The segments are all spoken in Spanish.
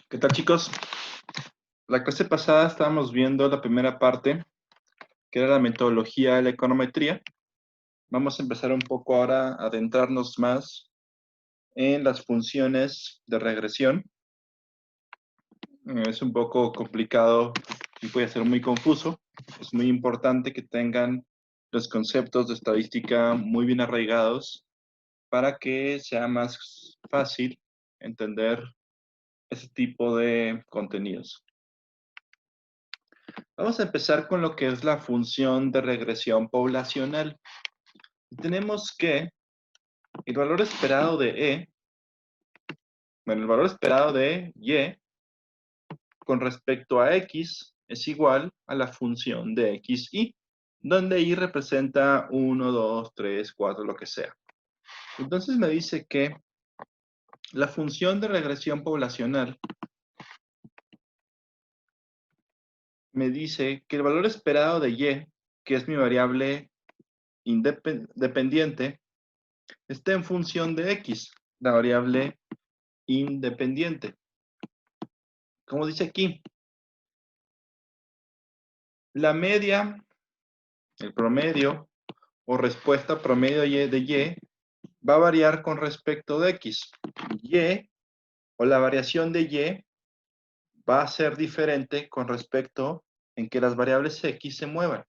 ¿Qué tal, chicos? La clase pasada estábamos viendo la primera parte, que era la metodología de la econometría. Vamos a empezar un poco ahora a adentrarnos más en las funciones de regresión. Es un poco complicado y puede ser muy confuso. Es muy importante que tengan los conceptos de estadística muy bien arraigados para que sea más fácil entender ese tipo de contenidos. Vamos a empezar con lo que es la función de regresión poblacional. Tenemos que el valor esperado de el valor esperado de Y con respecto a X es igual a la función de XY, donde Y representa 1, 2, 3, 4, lo que sea. Entonces me dice que la función de regresión poblacional me dice que el valor esperado de Y, que es mi variable dependiente, está en función de X, la variable independiente. Como dice aquí, la media, el promedio o respuesta promedio de Y va a variar con respecto de X. Y o la variación de Y va a ser diferente con respecto en que las variables X se muevan.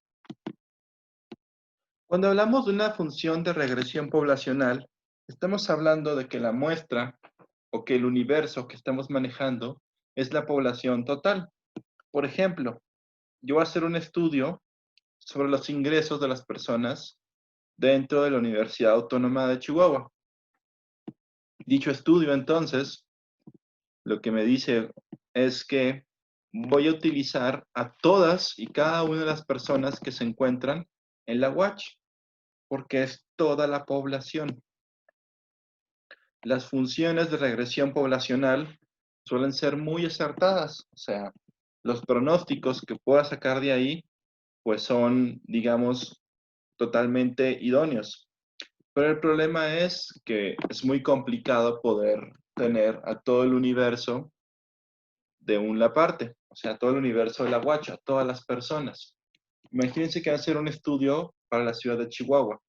Cuando hablamos de una función de regresión poblacional, estamos hablando de que la muestra o que el universo que estamos manejando es la población total. Por ejemplo, yo voy a hacer un estudio sobre los ingresos de las personas dentro de la Universidad Autónoma de Chihuahua. Dicho estudio, entonces, lo que me dice es que voy a utilizar a todas y cada una de las personas que se encuentran en la UACH, porque es toda la población. Las funciones de regresión poblacional suelen ser muy acertadas, o sea, los pronósticos que pueda sacar de ahí, pues son, digamos, totalmente idóneos. Pero el problema es que es muy complicado poder tener a todo el universo de una parte, o sea, todo el universo de la Huacha, todas las personas. Imagínense que van a hacer un estudio para la ciudad de Chihuahua.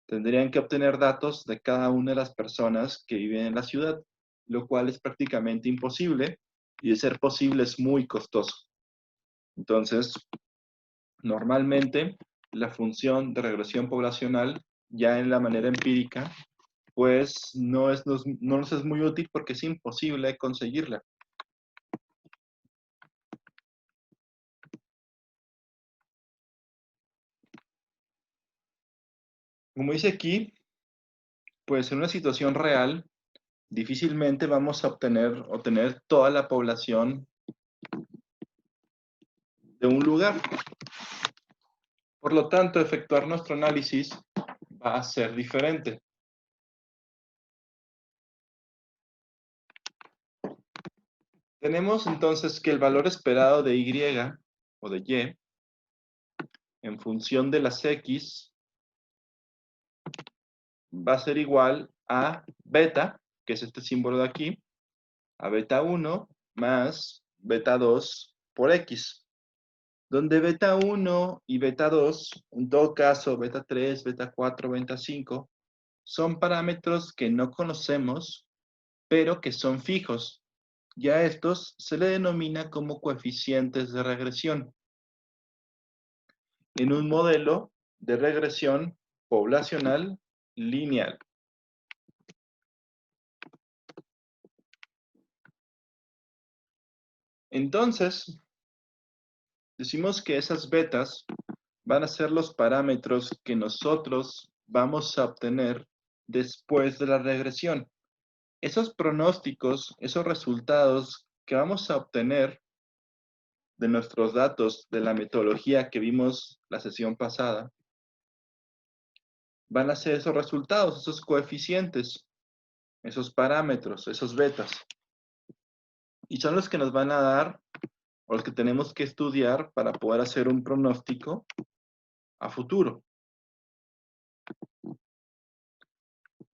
Tendrían que obtener datos de cada una de las personas que viven en la ciudad, lo cual es prácticamente imposible y de ser posible es muy costoso. Entonces, normalmente la función de regresión poblacional, ya en la manera empírica, pues no nos es muy útil porque es imposible conseguirla. Como dice aquí, pues en una situación real, difícilmente vamos a obtener toda la población de un lugar. Por lo tanto, efectuar nuestro análisis va a ser diferente. Tenemos entonces que el valor esperado de Y o de Y en función de las X va a ser igual a beta, que es este símbolo de aquí, a beta 1 más beta 2 por X, donde beta 1 y beta 2, en todo caso beta 3, beta 4, beta 5, son parámetros que no conocemos, pero que son fijos. Y a estos se le denomina como coeficientes de regresión. En un modelo de regresión poblacional lineal. Entonces, decimos que esas betas van a ser los parámetros que nosotros vamos a obtener después de la regresión. Esos pronósticos, esos resultados que vamos a obtener de nuestros datos de la metodología que vimos la sesión pasada, van a ser esos resultados, esos coeficientes, esos parámetros, esos betas. Y son los que nos van a dar, o los que tenemos que estudiar para poder hacer un pronóstico a futuro.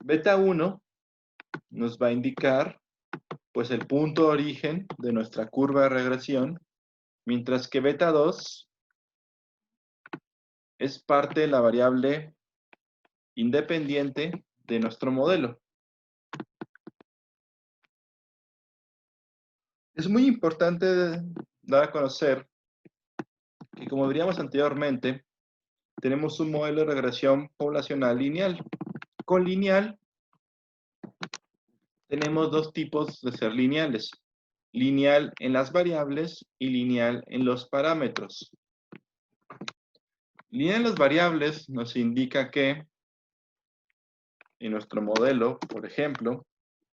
Beta 1 nos va a indicar pues el punto de origen de nuestra curva de regresión, mientras que beta 2 es parte de la variable independiente de nuestro modelo. Es muy importante dar a conocer que, como diríamos anteriormente, tenemos un modelo de regresión poblacional lineal. Con lineal tenemos dos tipos de ser lineales: lineal en las variables y lineal en los parámetros. Lineal en las variables nos indica que en nuestro modelo, por ejemplo,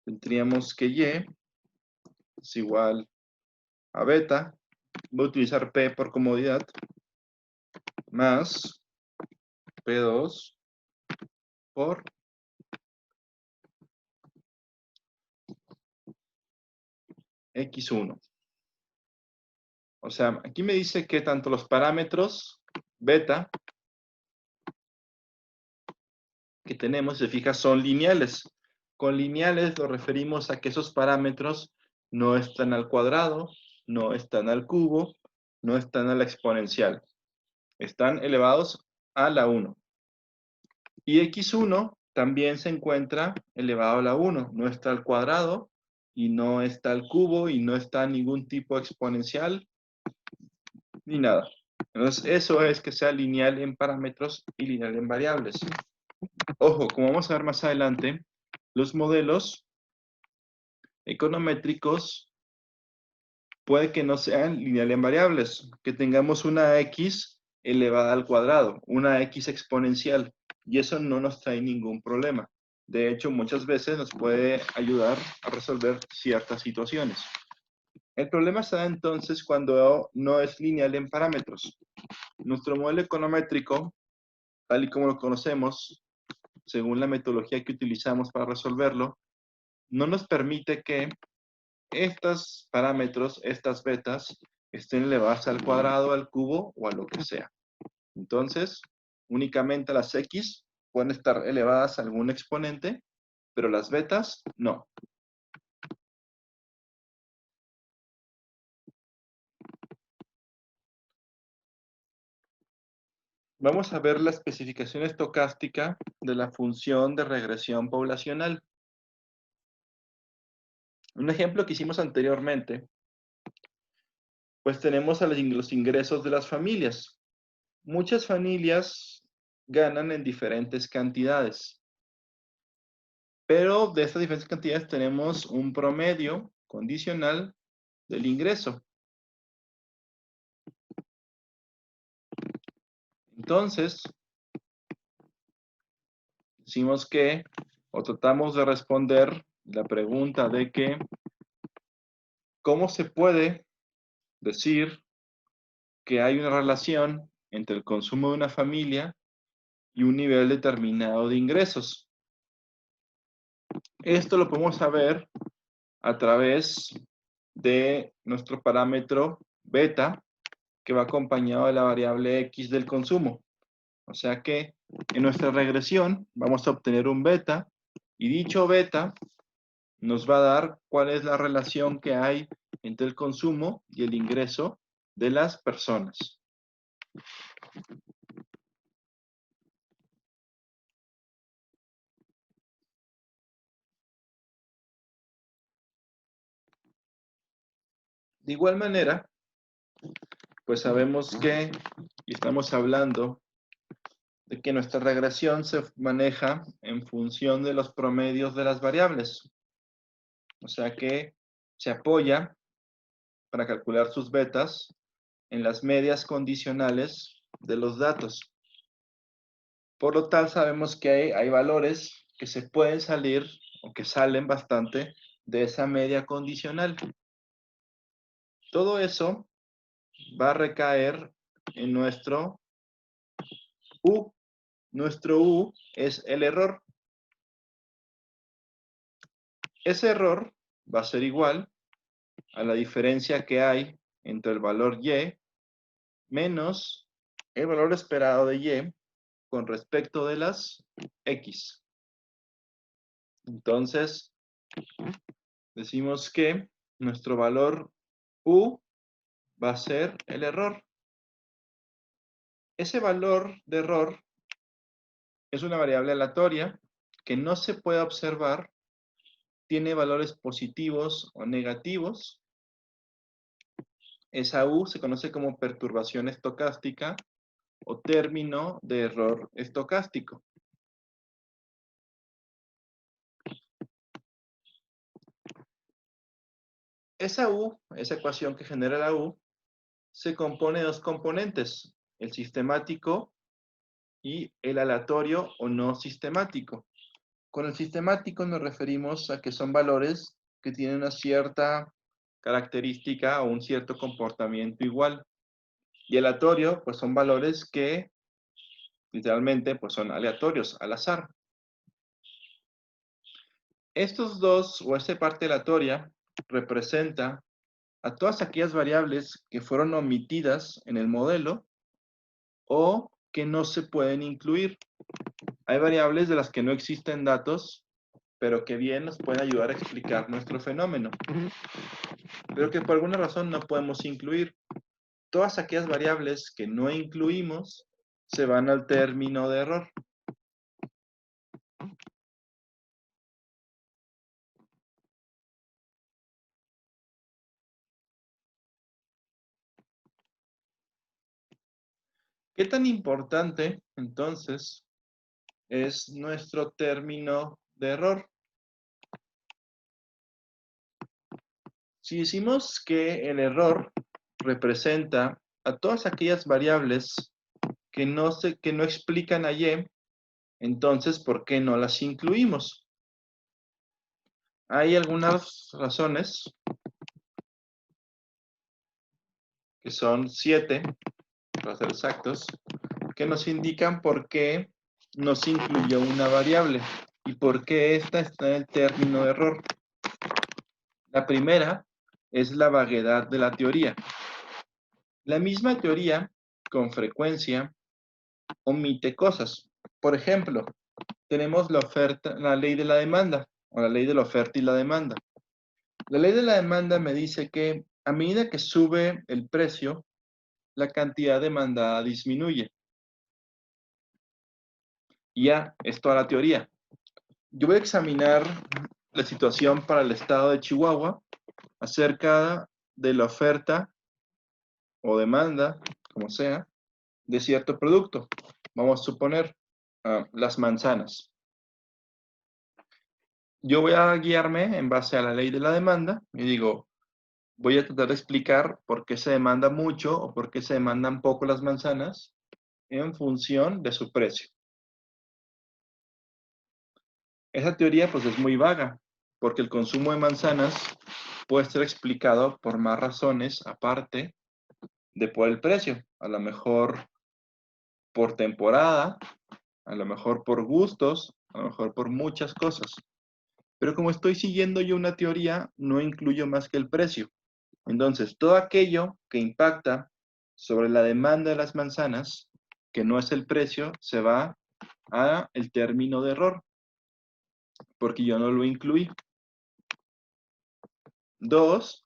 tendríamos que y es igual a beta, voy a utilizar p por comodidad, más p2 por x1. O sea, aquí me dice que tanto los parámetros beta que tenemos, se fija, son lineales. Con lineales lo referimos a que esos parámetros no están al cuadrado, no están al cubo, no están a la exponencial. Están elevados a la 1. Y x1 también se encuentra elevado a la 1. No está al cuadrado y no está al cubo y no está a ningún tipo exponencial ni nada. Entonces, eso es que sea lineal en parámetros y lineal en variables. Ojo, como vamos a ver más adelante, los modelos econométricos puede que no sean lineal en variables, que tengamos una x elevada al cuadrado, una x exponencial, y eso no nos trae ningún problema. De hecho, muchas veces nos puede ayudar a resolver ciertas situaciones. El problema está entonces cuando no es lineal en parámetros. Nuestro modelo econométrico, tal y como lo conocemos, según la metodología que utilizamos para resolverlo, no nos permite que estos parámetros, estas betas, estén elevadas al cuadrado, al cubo o a lo que sea. Entonces, únicamente las x pueden estar elevadas a algún exponente, pero las betas no. Vamos a ver la especificación estocástica de la función de regresión poblacional. Un ejemplo que hicimos anteriormente, pues tenemos a los ingresos de las familias. Muchas familias ganan en diferentes cantidades, pero de estas diferentes cantidades tenemos un promedio condicional del ingreso. Entonces, decimos que, o tratamos de responder la pregunta de que, ¿cómo se puede decir que hay una relación entre el consumo de una familia y un nivel determinado de ingresos? Esto lo podemos saber a través de nuestro parámetro beta, que va acompañado de la variable x del consumo. O sea que en nuestra regresión vamos a obtener un beta, y dicho beta nos va a dar cuál es la relación que hay entre el consumo y el ingreso de las personas. De igual manera, pues sabemos que, y estamos hablando de que nuestra regresión se maneja en función de los promedios de las variables. O sea que se apoya para calcular sus betas en las medias condicionales de los datos. Por lo tal, sabemos que hay valores que se pueden salir o que salen bastante de esa media condicional. Todo eso va a recaer en nuestro U. Nuestro U es el error. Ese error va a ser igual a la diferencia que hay entre el valor Y menos el valor esperado de Y con respecto de las X. Entonces, decimos que nuestro valor U va a ser el error. Ese valor de error es una variable aleatoria que no se puede observar, tiene valores positivos o negativos. Esa U se conoce como perturbación estocástica o término de error estocástico. Esa U, esa ecuación que genera la U, se compone de dos componentes, el sistemático y el aleatorio o no sistemático. Con el sistemático nos referimos a que son valores que tienen una cierta característica o un cierto comportamiento igual. Y aleatorio, pues son valores que literalmente pues son aleatorios, al azar. Estos dos, o esta parte aleatoria, representa a todas aquellas variables que fueron omitidas en el modelo o que no se pueden incluir. Hay variables de las que no existen datos, pero que bien nos pueden ayudar a explicar nuestro fenómeno, pero que por alguna razón no podemos incluir. Todas aquellas variables que no incluimos se van al término de error. ¿Qué tan importante, entonces, es nuestro término de error? Si decimos que el error representa a todas aquellas variables que no explican a Y, entonces, ¿por qué no las incluimos? Hay algunas razones, que son 7, para ser exactos, que nos indican por qué no se incluyó una variable y por qué esta está en el término de error. La primera es la vaguedad de la teoría. La misma teoría, con frecuencia, omite cosas. Por ejemplo, tenemos la ley de la demanda, o la ley de la oferta y la demanda. La ley de la demanda me dice que a medida que sube el precio, la cantidad demandada disminuye. Y ya, es toda la teoría. Yo voy a examinar la situación para el estado de Chihuahua acerca de la oferta o demanda, como sea, de cierto producto. Vamos a suponer las manzanas. Yo voy a guiarme en base a la ley de la demanda y digo, voy a tratar de explicar por qué se demanda mucho o por qué se demandan poco las manzanas en función de su precio. Esa teoría pues es muy vaga, porque el consumo de manzanas puede ser explicado por más razones aparte de por el precio. A lo mejor por temporada, a lo mejor por gustos, a lo mejor por muchas cosas. Pero como estoy siguiendo yo una teoría, no incluyo más que el precio. Entonces, todo aquello que impacta sobre la demanda de las manzanas, que no es el precio, se va a el término de error, porque yo no lo incluí. 2,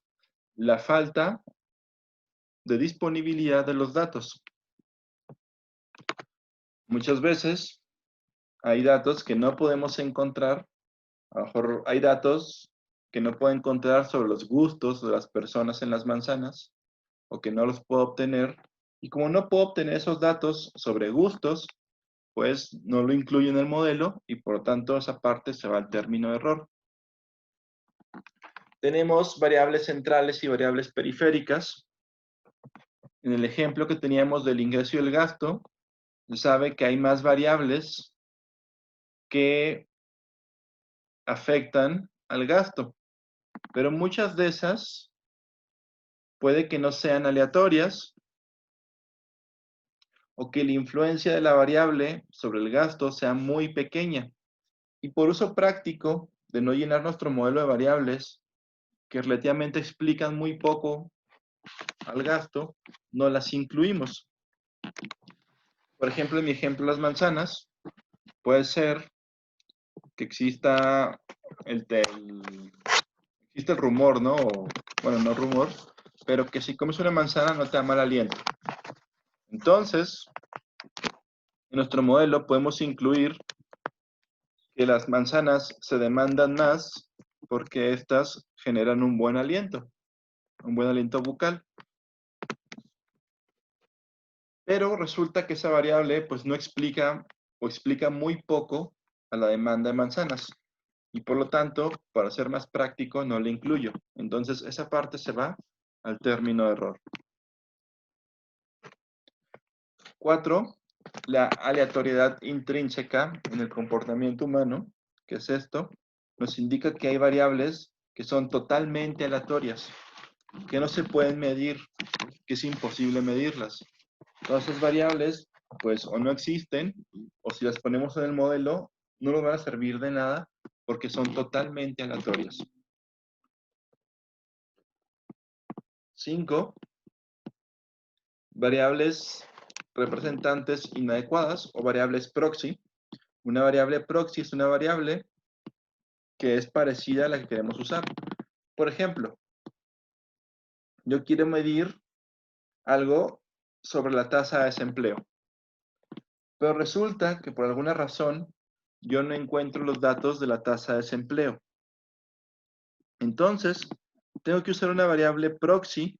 la falta de disponibilidad de los datos. Muchas veces hay datos que no podemos encontrar, a lo mejor hay datos que no puedo encontrar sobre los gustos de las personas en las manzanas, o que no los puedo obtener, y como no puedo obtener esos datos sobre gustos, pues no lo incluyo en el modelo, y por lo tanto esa parte se va al término de error. Tenemos variables centrales y variables periféricas. En el ejemplo que teníamos del ingreso y el gasto, se sabe que hay más variables que afectan al gasto, pero muchas de esas puede que no sean aleatorias o que la influencia de la variable sobre el gasto sea muy pequeña. Y por uso práctico de no llenar nuestro modelo de variables, que relativamente explican muy poco al gasto, no las incluimos. Por ejemplo, en mi ejemplo, las manzanas, puede ser que exista existe el rumor, ¿no? Bueno, no rumor, pero que si comes una manzana no te da mal aliento. Entonces, en nuestro modelo podemos incluir que las manzanas se demandan más porque éstas generan un buen aliento bucal. Pero resulta que esa variable pues no explica o explica muy poco a la demanda de manzanas. Y por lo tanto, para ser más práctico, no le incluyo. Entonces, esa parte se va al término de error. 4. La aleatoriedad intrínseca en el comportamiento humano, que es esto, nos indica que hay variables que son totalmente aleatorias, que no se pueden medir, que es imposible medirlas. Todas esas variables, pues, o no existen, o si las ponemos en el modelo, no nos van a servir de nada porque son totalmente aleatorias. 5. Variables representantes inadecuadas o variables proxy. Una variable proxy es una variable que es parecida a la que queremos usar. Por ejemplo, yo quiero medir algo sobre la tasa de desempleo, pero resulta que por alguna razón yo no encuentro los datos de la tasa de desempleo. Entonces, tengo que usar una variable proxy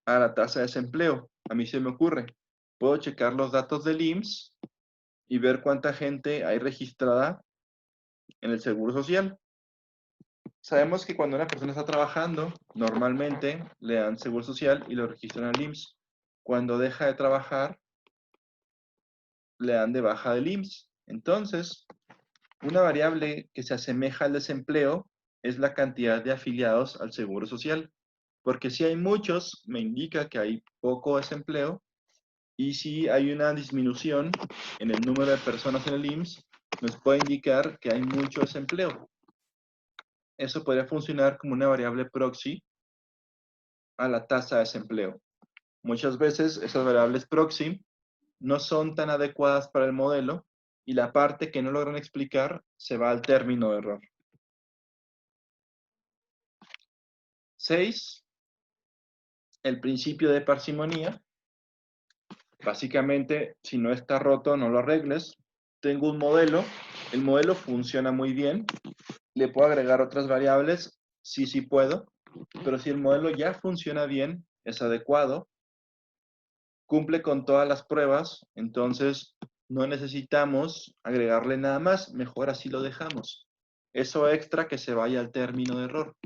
a la tasa de desempleo. A mí se me ocurre. Puedo checar los datos del IMSS y ver cuánta gente hay registrada en el Seguro Social. Sabemos que cuando una persona está trabajando, normalmente le dan Seguro Social y lo registran al IMSS. Cuando deja de trabajar, le dan de baja del IMSS. Entonces, una variable que se asemeja al desempleo es la cantidad de afiliados al Seguro Social. Porque si hay muchos, me indica que hay poco desempleo. Y si hay una disminución en el número de personas en el IMSS, nos puede indicar que hay mucho desempleo. Eso podría funcionar como una variable proxy a la tasa de desempleo. Muchas veces esas variables proxy no son tan adecuadas para el modelo y la parte que no logran explicar se va al término de error. 6. El principio de parsimonía. Básicamente, si no está roto, no lo arregles. Tengo un modelo, el modelo funciona muy bien. ¿Le puedo agregar otras variables? Sí, sí puedo. Pero si el modelo ya funciona bien, es adecuado, cumple con todas las pruebas, entonces no necesitamos agregarle nada más, mejor así lo dejamos. Eso extra que se vaya al término de error.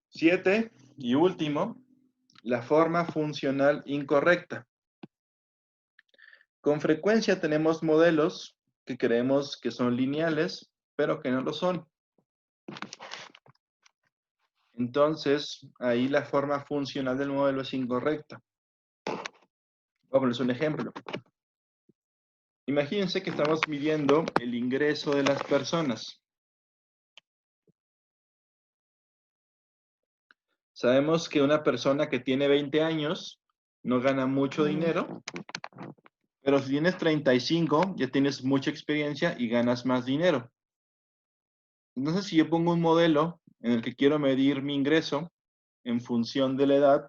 7. Y último, la forma funcional incorrecta. Con frecuencia tenemos modelos que creemos que son lineales, pero que no lo son. Entonces, ahí la forma funcional del modelo es incorrecta. Voy a ponerles un ejemplo. Imagínense que estamos midiendo el ingreso de las personas. Sabemos que una persona que tiene 20 años no gana mucho dinero, pero si tienes 35, ya tienes mucha experiencia y ganas más dinero. Entonces, si yo pongo un modelo en el que quiero medir mi ingreso en función de la edad,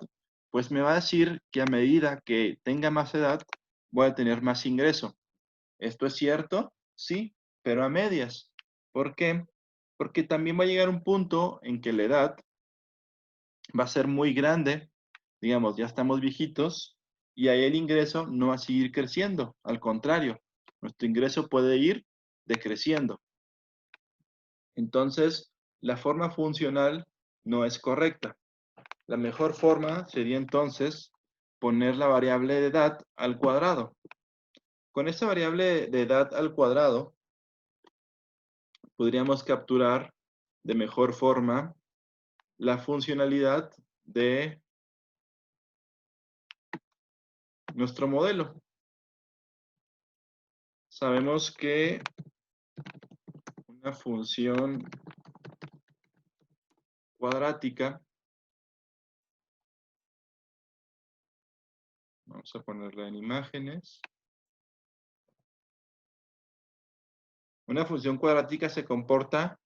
pues me va a decir que a medida que tenga más edad, voy a tener más ingreso. ¿Esto es cierto? Sí, pero a medias. ¿Por qué? Porque también va a llegar un punto en que la edad va a ser muy grande, digamos, ya estamos viejitos, y ahí el ingreso no va a seguir creciendo. Al contrario, nuestro ingreso puede ir decreciendo. Entonces, la forma funcional no es correcta. La mejor forma sería entonces poner la variable de edad al cuadrado. Con esta variable de edad al cuadrado, podríamos capturar de mejor forma la funcionalidad de nuestro modelo. Sabemos que una función cuadrática, vamos a ponerla en imágenes, Una función cuadrática se comporta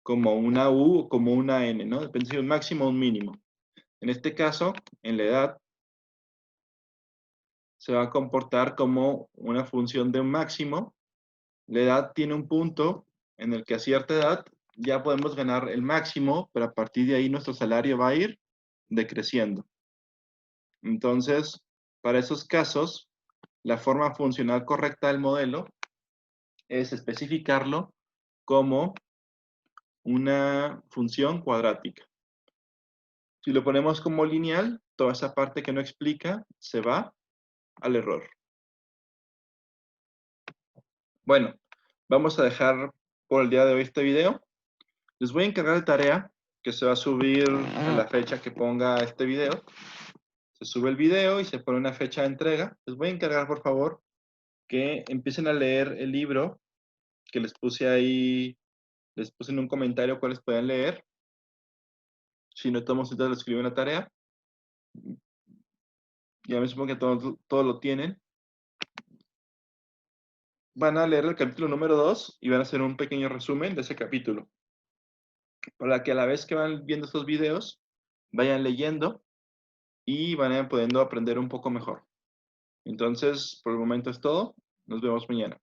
como una u o como una n, ¿no? Depende si es un máximo o un mínimo. En este caso, en la edad, se va a comportar como una función de un máximo. La edad tiene un punto en el que a cierta edad ya podemos ganar el máximo, pero a partir de ahí nuestro salario va a ir decreciendo. Entonces, para esos casos, la forma funcional correcta del modelo es especificarlo como una función cuadrática. Si lo ponemos como lineal, toda esa parte que no explica se va al error. Bueno, vamos a dejar por el día de hoy este video. Les voy a encargar de tarea que se va a subir a la fecha que ponga este video. Se sube el video y se pone una fecha de entrega. Les voy a encargar, por favor, que empiecen a leer el libro que les puse ahí, les puse en un comentario cuáles pueden leer. Si no tomo entonces lo escribo en la tarea. Ya me supongo que todo lo tienen. Van a leer el capítulo número 2 y van a hacer un pequeño resumen de ese capítulo. Para que a la vez que van viendo estos videos, vayan leyendo y van pudiendo aprender un poco mejor. Entonces, por el momento es todo. Nos vemos mañana.